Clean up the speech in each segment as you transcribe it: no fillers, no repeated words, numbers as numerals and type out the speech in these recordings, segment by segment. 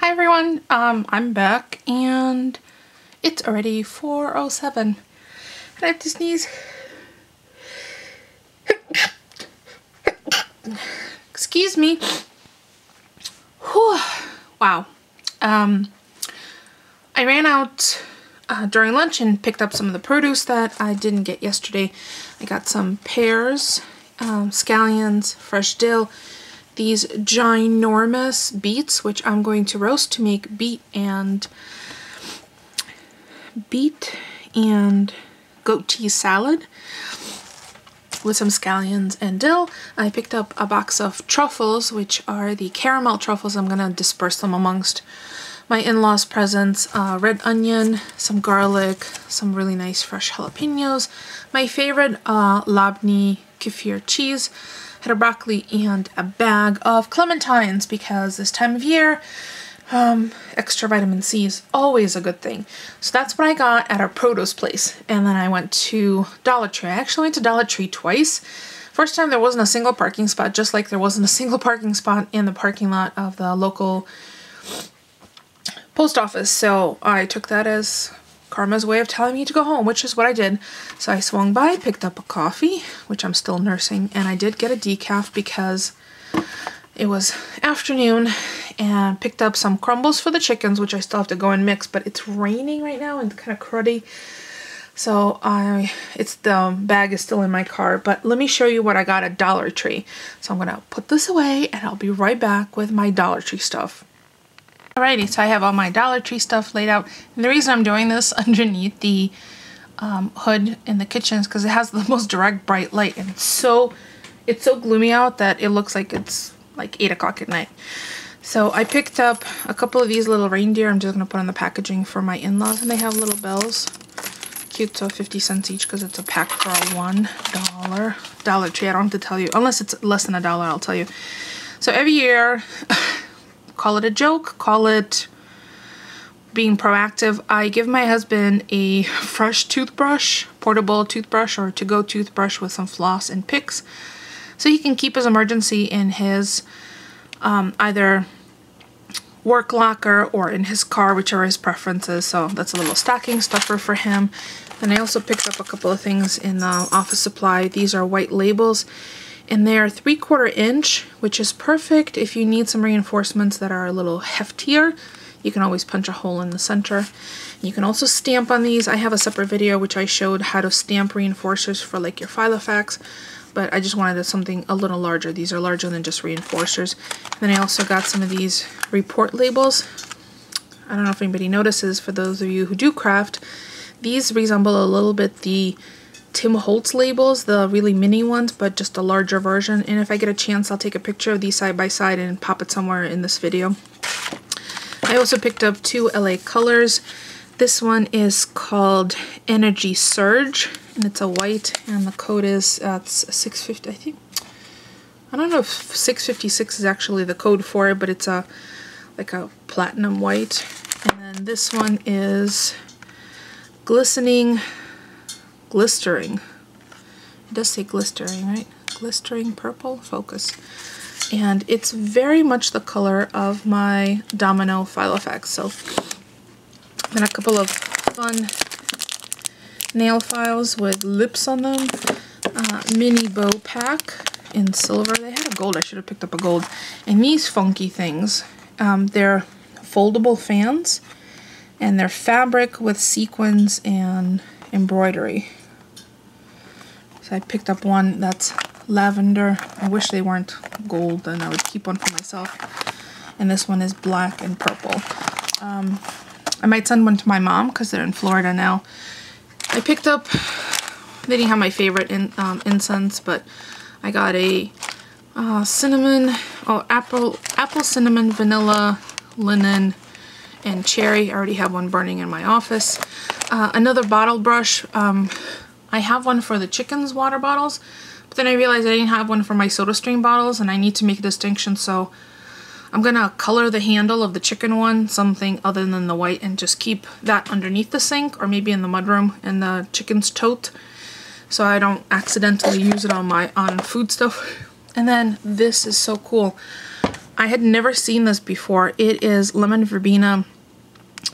Hi everyone, I'm back and it's already 4:07 and I have to sneeze. Excuse me. Whew. Wow. I ran out during lunch and picked up some of the produce that I didn't get yesterday. I got some pears, scallions, fresh dill, these ginormous beets, which I'm going to roast to make beet and goat cheese salad with some scallions and dill. I picked up a box of truffles, which are the caramel truffles. I'm gonna disperse them amongst my in-laws' presents. Red onion, some garlic, some really nice fresh jalapenos. My favorite Labneh kefir cheese. Had a broccoli and a bag of clementines because this time of year, extra vitamin C is always a good thing. So that's what I got at our produce place. And then I went to Dollar Tree. I actually went to Dollar Tree twice. First time there wasn't a single parking spot, just like there wasn't a single parking spot in the parking lot of the local post office. So I took that as karma's way of telling me to go home, which is what I did. So I swung by, picked up a coffee, which I'm still nursing, and I did get a decaf because it was afternoon, and picked up some crumbles for the chickens, which I still have to go and mix, but it's raining right now and kind of cruddy. So the bag is still in my car, but let me show you what I got at Dollar Tree. So I'm gonna put this away and I'll be right back with my Dollar Tree stuff. Alrighty, so I have all my Dollar Tree stuff laid out. And the reason I'm doing this underneath the hood in the kitchen is because it has the most direct bright light, and it's so gloomy out that it looks like it's like 8 o'clock at night. So I picked up a couple of these little reindeer. I'm just going to put on the packaging for my in-laws, and they have little bells. Cute, so 50 cents each because it's a pack for $1. Dollar Tree, I don't have to tell you. Unless it's less than $1, I'll tell you. So every year, call it a joke, call it being proactive, I give my husband a fresh toothbrush, portable toothbrush or to-go toothbrush with some floss and picks, so he can keep his emergency in his either work locker or in his car, whichever his preference is. So that's a little stocking stuffer for him. Then I also picked up a couple of things in the office supply. These are white labels, and they're 3/4 inch, which is perfect if you need some reinforcements that are a little heftier. You can always punch a hole in the center. You can also stamp on these. I have a separate video which I showed how to stamp reinforcers for like your Filofax, but I just wanted something a little larger. These are larger than just reinforcers. Then I also got some of these report labels. I don't know if anybody notices, for those of you who do craft, these resemble a little bit the Tim Holtz labels, the really mini ones, but just a larger version. And if I get a chance, I'll take a picture of these side by side and pop it somewhere in this video. I also picked up 2 LA colors. This one is called Energy Surge, and it's a white, and the code is it's 650, I think. I don't know if 656 is actually the code for it, but it's like a platinum white. And then this one is Glistering. It does say glistering, right? Glistering purple, focus. And it's very much the color of my Domino Filofax. So then a couple of fun nail files with lips on them. Mini bow pack in silver. They had a gold. I should have picked up a gold. And these funky things, they're foldable fans, and they're fabric with sequins and embroidery. So I picked up one that's lavender. I wish they weren't gold, then I would keep one for myself. And this one is black and purple. I might send one to my mom because they're in Florida now. I picked up, they didn't have my favorite incense, but I got a apple, cinnamon, vanilla, linen, and cherry. I already have one burning in my office. Another bottle brush. I have one for the chickens' water bottles, but then I realized I didn't have one for my SodaStream bottles, and I need to make a distinction, so I'm gonna color the handle of the chicken one something other than the white and just keep that underneath the sink or maybe in the mudroom in the chicken's tote, so I don't accidentally use it on food stuff. And then this is so cool. I had never seen this before. It is lemon verbena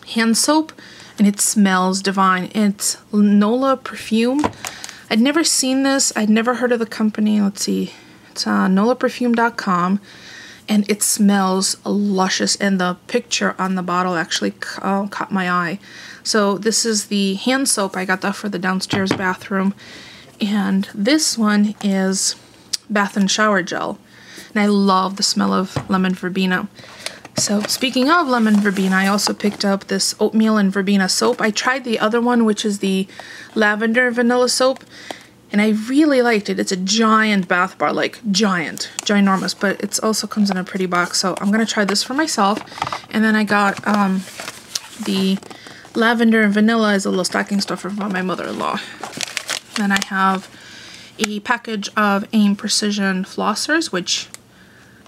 hand soap, and it smells divine. It's Nola perfume. I'd never seen this. I'd never heard of the company. Let's see. It's nolaperfume.com, and it smells luscious, and the picture on the bottle actually caught my eye. So this is the hand soap. I got that for the downstairs bathroom, and this one is bath and shower gel, and I love the smell of lemon verbena. So speaking of lemon verbena, I also picked up this oatmeal and verbena soap. I tried the other one, which is the lavender vanilla soap, and I really liked it. It's a giant bath bar, like ginormous, but it also comes in a pretty box. So I'm gonna try this for myself. And then I got the lavender and vanilla as a little stocking stuffer from my mother-in-law. Then I have a package of AIM Precision flossers, which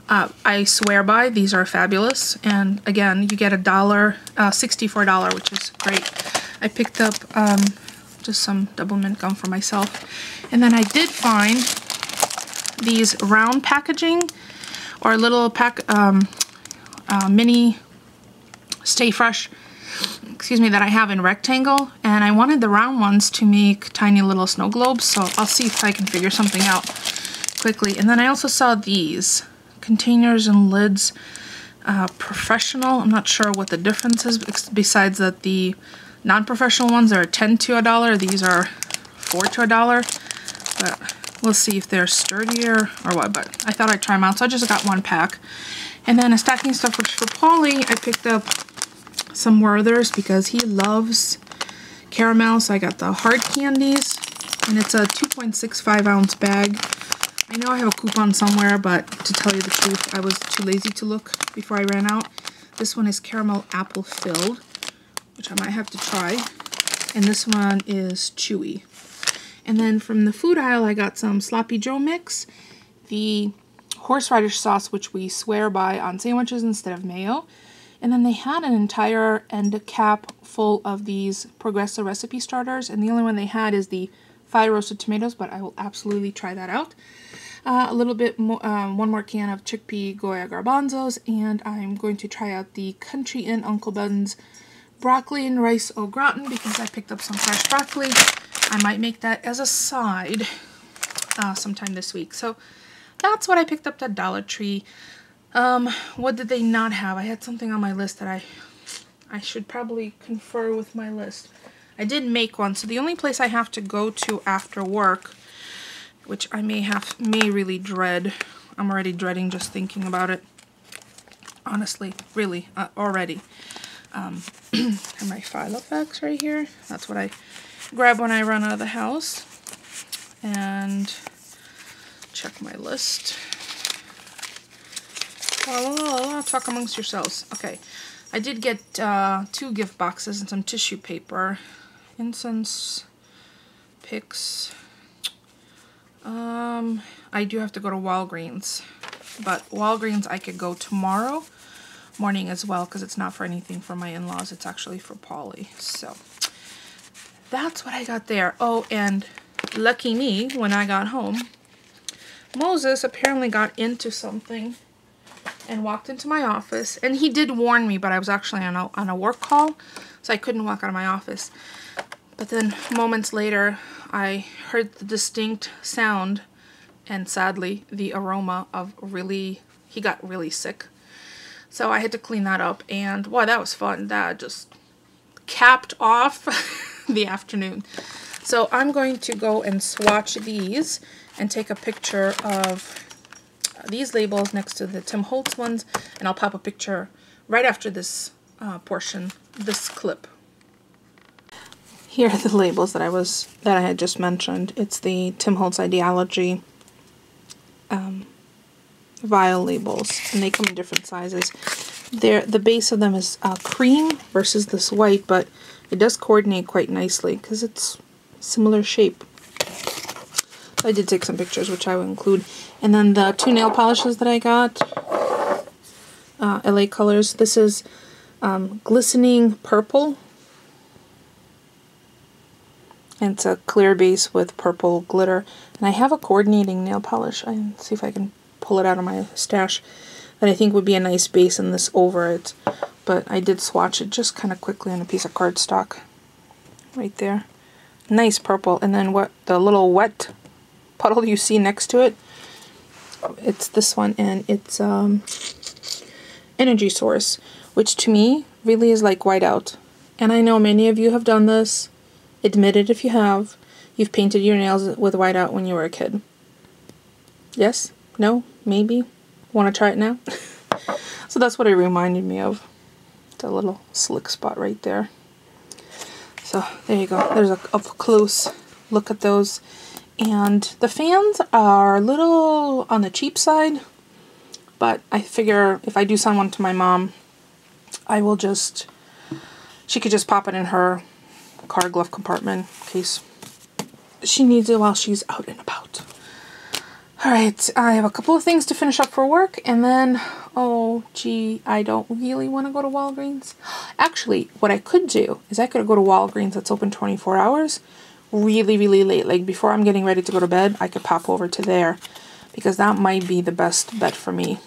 I swear by. These are fabulous. And again, you get $64, which is great. I picked up just some double mint gum for myself. And then I did find these round packaging, or little mini Stay Fresh, that I have in rectangle, and I wanted the round ones to make tiny little snow globes, so I'll see if I can figure something out quickly. And then I also saw these containers and lids, professional. I'm not sure what the difference is, besides that the non-professional ones are 10 to $1, these are 4 to $1, but we'll see if they're sturdier or what. But I thought I'd try them out, so I just got one pack. And then a stocking stuffer for Paulie. I picked up some Werther's because he loves caramel, so I got the hard candies, and it's a 2.65 ounce bag. I know I have a coupon somewhere, but to tell you the truth, I was too lazy to look before I ran out. This one is caramel apple filled, which I might have to try, and this one is chewy. And then from the food aisle, I got some Sloppy Joe mix, the horseradish sauce, which we swear by on sandwiches instead of mayo. And then they had an entire end cap full of these Progresso recipe starters, and the only one they had is the fire roasted tomatoes, but I will absolutely try that out. A little bit more, one more can of chickpea Goya garbanzos, and I'm going to try out the Country Inn Uncle Ben's broccoli and rice au gratin because I picked up some fresh broccoli. I might make that as a side sometime this week. So that's what I picked up at Dollar Tree. What did they not have? I had something on my list that I should probably confer with my list. I did make one, so the only place I have to go to after work, which I may really dread. I'm already dreading just thinking about it. Honestly, really, already. And my Filofax right here. That's what I grab when I run out of the house. And check my list. Talk amongst yourselves. Okay, I did get 2 gift boxes and some tissue paper. Incense picks. I do have to go to Walgreens, but Walgreens I could go tomorrow morning as well because it's not for anything for my in-laws. It's actually for Paulie. So that's what I got there. Oh, and lucky me, when I got home, Moses apparently got into something and walked into my office, and he did warn me, but I was actually on a work call, so I couldn't walk out of my office. But then moments later, I heard the distinct sound and sadly the aroma of he got really sick. So I had to clean that up, and wow, that was fun. That just capped off the afternoon. So I'm going to go and swatch these and take a picture of these labels next to the Tim Holtz ones, and I'll pop a picture right after this this clip. Here are the labels that I had just mentioned. It's the Tim Holtz Ideology vial labels, and they come in different sizes. The base of them is cream versus this white, but it does coordinate quite nicely because it's similar shape. So I did take some pictures, which I will include. And then the 2 nail polishes that I got, LA Colors. This is Glistening Purple. And it's a clear base with purple glitter. And I have a coordinating nail polish. I can see if I can pull it out of my stash. that I think would be a nice base and this over it. But I did swatch it just kind of quickly on a piece of cardstock. Right there. Nice purple. And then what the little wet puddle you see next to it, it's this one, and it's Energy Source, which to me really is like whiteout. And I know many of you have done this. Admit it if you have. You've painted your nails with whiteout when you were a kid. Yes? No? Maybe? Want to try it now? So that's what it reminded me of. The little slick spot right there. So there you go. There's a up close look at those. And the fans are a little on the cheap side, but I figure if I do send one to my mom, I will just, she could just pop it in her car glove compartment in case she needs it while she's out and about. Alright, I have a couple of things to finish up for work, and then, oh gee, I don't really want to go to Walgreens. Actually, what I could do is I could go to Walgreens that's open 24 hours, really, really late. Like before I'm getting ready to go to bed, I could pop over to there, because that might be the best bet for me.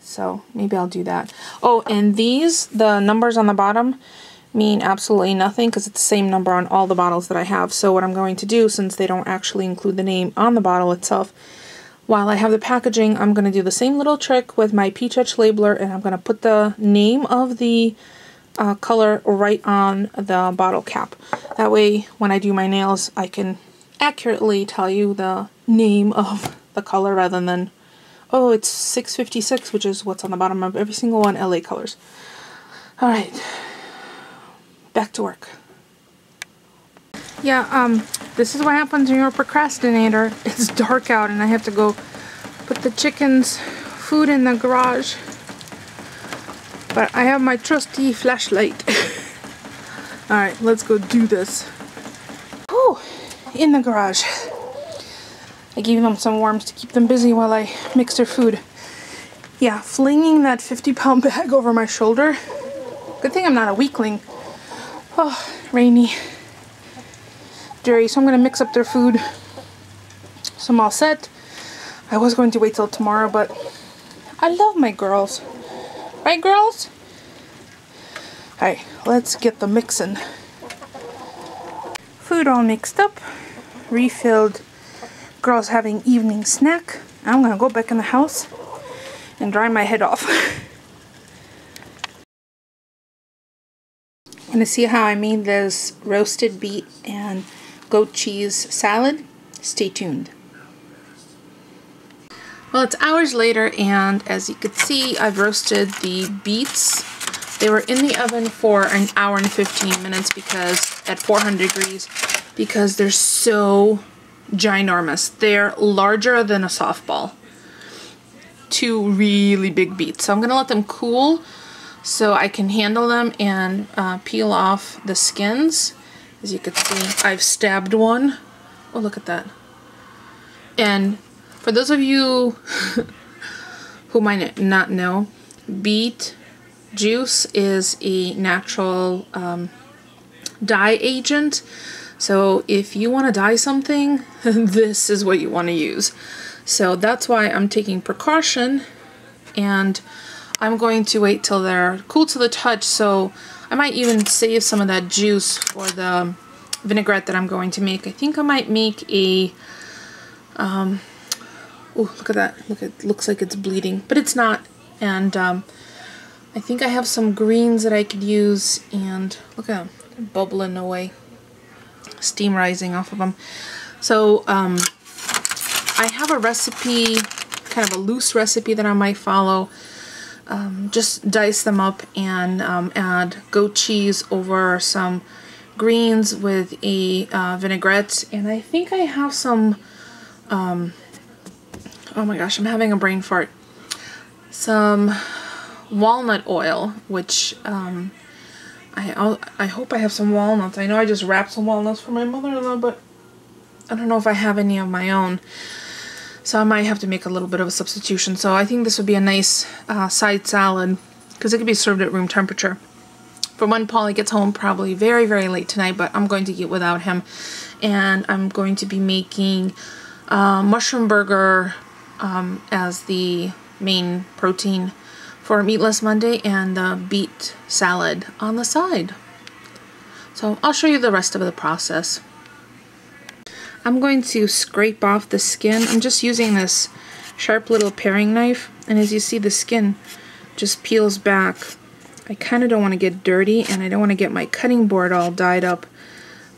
So maybe I'll do that. Oh, and these, the numbers on the bottom, mean absolutely nothing because it's the same number on all the bottles that I have. So what I'm going to do, since they don't actually include the name on the bottle itself, while I have the packaging, I'm going to do the same little trick with my Peach Etch labeler, and I'm going to put the name of the color right on the bottle cap. That way, when I do my nails, I can accurately tell you the name of the color rather than, oh, it's 656, which is what's on the bottom of every single one, LA Colors. Alright. Back to work. Yeah, this is what happens when you're a procrastinator. It's dark out and I have to go put the chickens' food in the garage. But I have my trusty flashlight. Alright, let's go do this. Whew, in the garage. I gave them some worms to keep them busy while I mix their food. Yeah, flinging that 50-pound bag over my shoulder. Good thing I'm not a weakling. Oh, rainy. Dirty. So I'm going to mix up their food. So I'm all set. I was going to wait till tomorrow, but I love my girls. Right, girls? Alright, let's get the mixing. Food all mixed up. Refilled. Girls having evening snack. I'm going to go back in the house and dry my head off. Want to see how I made this roasted beet and goat cheese salad? Stay tuned. Well, it's hours later, and as you can see, I've roasted the beets. They were in the oven for an hour and 15 minutes because at 400 degrees because they're so ginormous. They're larger than a softball. Two really big beets. So I'm going to let them cool so I can handle them and peel off the skins. As you can see, I've stabbed one. Oh, look at that. And for those of you who might not know, beet juice is a natural dye agent. So if you want to dye something, this is what you want to use. So that's why I'm taking precaution, and I'm going to wait till they're cool to the touch, so I might even save some of that juice for the vinaigrette that I'm going to make. I think I might make a, oh, look at that. Look, it looks like it's bleeding, but it's not. And I think I have some greens that I could use, and look at them, they're bubbling away. Steam rising off of them. So I have a recipe, kind of a loose recipe that I might follow. Just dice them up and add goat cheese over some greens with a vinaigrette. And I think I have some, oh my gosh, I'm having a brain fart. Some walnut oil, which I hope I have some walnuts. I know I just wrapped some walnuts for my mother-in-law, but I don't know if I have any of my own. So I might have to make a little bit of a substitution. So I think this would be a nice side salad because it could be served at room temperature. For when Paulie gets home, probably very, very late tonight, but I'm going to eat without him. And I'm going to be making mushroom burger as the main protein for Meatless Monday, and the beet salad on the side. So I'll show you the rest of the process. I'm going to scrape off the skin. I'm just using this sharp little paring knife, and as you see, the skin just peels back. I kind of don't want to get dirty, and I don't want to get my cutting board all dyed up.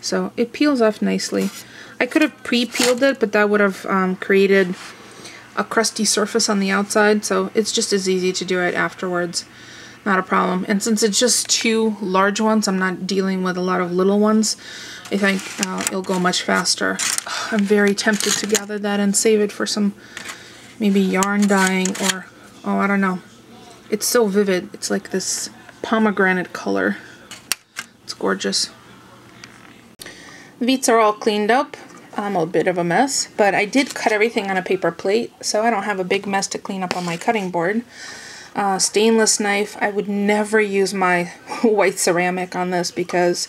So it peels off nicely. I could have pre-peeled it, but that would have created a crusty surface on the outside, so it's just as easy to do it afterwards. Not a problem. And since it's just 2 large ones, I'm not dealing with a lot of little ones. I think it'll go much faster. I'm very tempted to gather that and save it for some maybe yarn dyeing, or, oh, I don't know. It's so vivid. It's like this pomegranate color. It's gorgeous. The beets are all cleaned up. I'm a bit of a mess, but I did cut everything on a paper plate, so I don't have a big mess to clean up on my cutting board. Stainless knife. I would never use my white ceramic on this because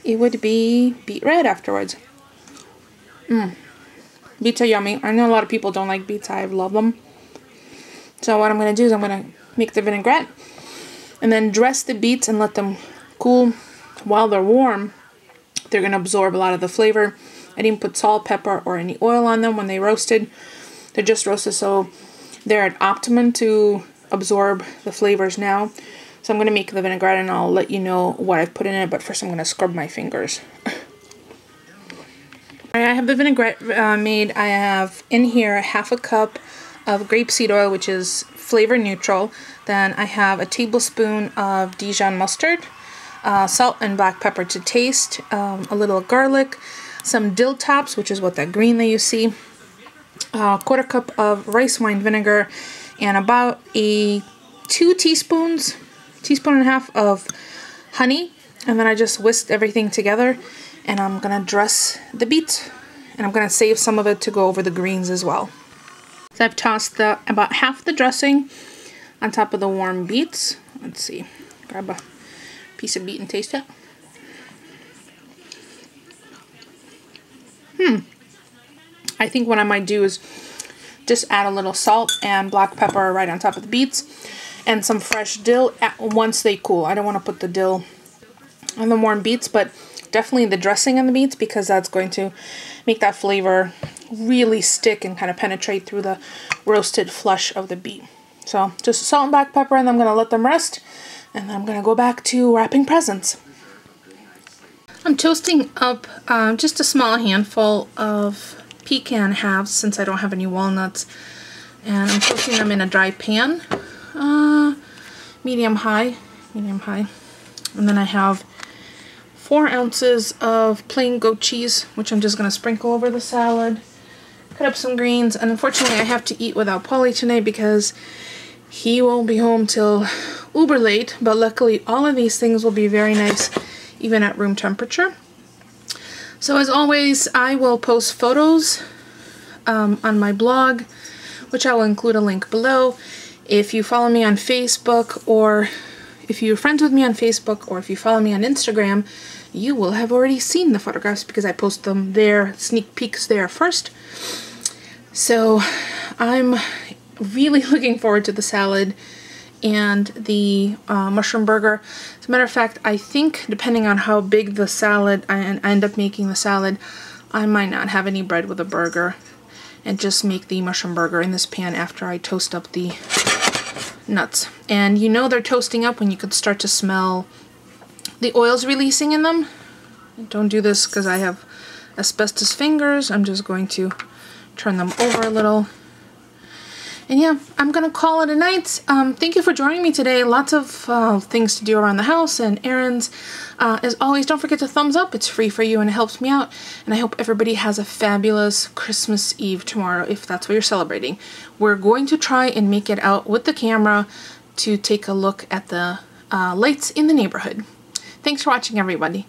it would be beet red afterwards. Beets are yummy. I know a lot of people don't like beets. I love them. So what I'm going to do is I'm going to make the vinaigrette and then dress the beets and let them cool. While they're warm, they're going to absorb a lot of the flavor. I didn't put salt, pepper, or any oil on them when they roasted. They're just roasted, so they're at optimum to absorb the flavors now. So I'm going to make the vinaigrette and I'll let you know what I've put in it, but first I'm going to scrub my fingers. I have the vinaigrette made. I have in here 1/2 cup of grapeseed oil, which is flavor neutral. Then I have a tablespoon of Dijon mustard, salt and black pepper to taste, a little garlic, some dill tops, which is what that green that you see, 1/4 cup of rice wine vinegar, and about 2 teaspoons, teaspoon and a half of honey. And then I just whisked everything together, and I'm gonna dress the beets, and I'm gonna save some of it to go over the greens as well. So I've tossed about half the dressing on top of the warm beets. Let's see, grab a piece of beet and taste it. I think what I might do is just add a little salt and black pepper right on top of the beets, and some fresh dill once they cool. I don't want to put the dill on the warm beets, but definitely the dressing on the beets, because that's going to make that flavor really stick and kind of penetrate through the roasted flesh of the beet. So just salt and black pepper, and I'm going to let them rest, and then I'm going to go back to wrapping presents. I'm toasting up just a small handful of pecan halves since I don't have any walnuts, and I'm toasting them in a dry pan, medium high, and then I have 4 ounces of plain goat cheese, which I'm just going to sprinkle over the salad, cut up some greens, and unfortunately I have to eat without Polly tonight because he won't be home till uber late, but luckily all of these things will be very nice even at room temperature. So as always, I will post photos on my blog, which I will include a link below. If you follow me on Facebook, or if you're friends with me on Facebook, or if you follow me on Instagram, you will have already seen the photographs because I post them there, sneak peeks there first. So I'm really looking forward to the salad and the mushroom burger. As a matter of fact, I think depending on how big the salad, I end up making the salad, I might not have any bread with a burger and just make the mushroom burger in this pan after I toast up the nuts. And you know they're toasting up when you could start to smell the oils releasing in them. Don't do this because I have asbestos fingers. I'm just going to turn them over a little. And yeah, I'm gonna call it a night. Thank you for joining me today. Lots of things to do around the house and errands. As always, don't forget to thumbs up. It's free for you and it helps me out. And I hope everybody has a fabulous Christmas Eve tomorrow, if that's what you're celebrating. We're going to try and make it out with the camera to take a look at the lights in the neighborhood. Thanks for watching, everybody.